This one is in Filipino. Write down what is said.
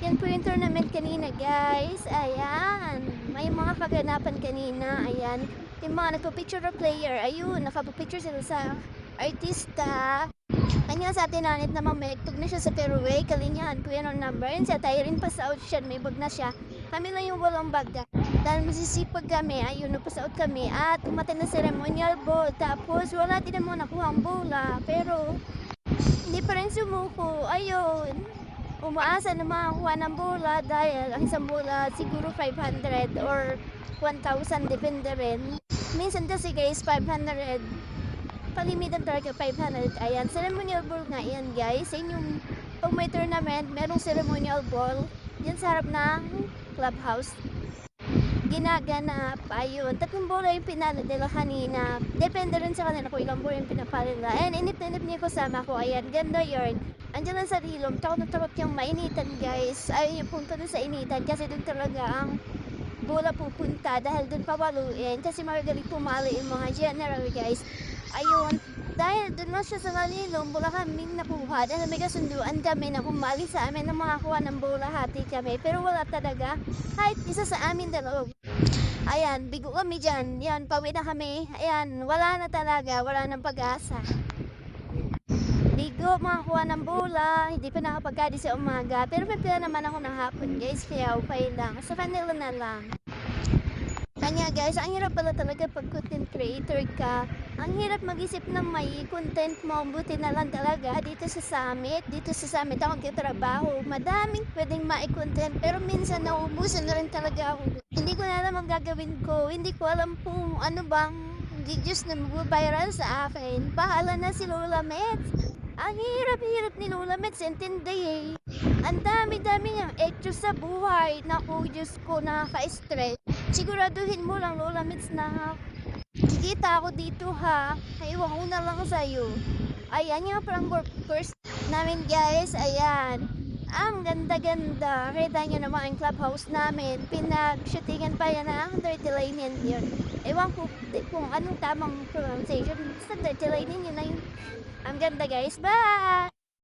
Yan po yung tournament kanina guys. Ayan. May mga kaganapan kanina. Ayan. Yung mga nagpo-picture of player. Ayun. Nakapapicture sila sa artista. Kanya sa atin nanit na mamegtog na siya sa Peruway. Kalinyahan ko yan ang number. Yan siya. Tayo rin pa sa out siya. May bag na siya. Kami lang yung walang baga. Dahil masisipag kami. Ayun. Napasaot kami. At umatay na ceremonial ball. Tapos wala din naman nakuha ang bola. Pero hindi pa rin sumuko. Ayun. Umaasa na makakuha ng bola dahil ang isang bola siguro 500 or 1,000 depende rin. Minsan kasi guys 500 palimitan talaga 500. Ayan, ceremonial ball nga yan guys. Sa inyong pag may tournament, merong ceremonial ball yan sa harap ng clubhouse. Ginaganap, ayun. Tatlong bola yung pinalo nila kanina. Depende rin sa kanila kung ilang bola yung pinapalo nila. And inip-inip niya kasama ko. Ayan, ganda yun. Andiyan lang sa rilom. Takot na takot yung mainitan guys. Ayun yung punta dun sa initan. Kasi dun talaga ang bola pupunta. Dahil dun pawaluin. Kasi magagaling pumalo yung mga general guys. Ayun. Dahil dun lang siya sa Manilong, bola kaming nakuha. Dahil may kasunduan kami na umali sa amin ng mga kuha ng bola, hati kami. Pero wala talaga. Kahit isa sa amin dalawa. Ayan, bigo kami dyan. Yan, pauwi na kami. Ayan, wala na talaga. Wala nang pag-asa. Bigo, makakuha ng bola. Hindi pa nakapagkadi sa umaga. Pero may pila naman ako ng hapon guys. Kaya okay lang. Sa kanila na lang. Kanya guys, ang hirap pala talaga pag content creator ka. Ang hirap mag-isip ng may content mo. Buti na lang talaga dito sa summit. Dito sa summit ako nagtatrabaho. Madaming pwedeng ma-content. Pero minsan nauubusan na rin talaga ako. Hindi ko na alam ang gagawin ko. Hindi ko alam kung ano bang videos na mag-viral sa akin. Bahala na si Lola Mets. Ang hirap-hirap ni Lola Mets, intindi eh. Ang dami-dami niyang extra sa buhay. Naku, Diyos ko, nakaka-stress. Siguraduhin mo lang, Lola Mets, na kikita ako dito ha. Iwan ko na lang sa'yo. Ayan yung prank first namin guys. Ayan. Ang ganda-ganda. Kita nyo naman ang clubhouse namin. Pinag-shootingan pa yan ng Dirty Lane yun. Ewan ko kung anong tamang pronunciation. Basta Dirty Lane yun na yun. Ang ganda guys. Bye!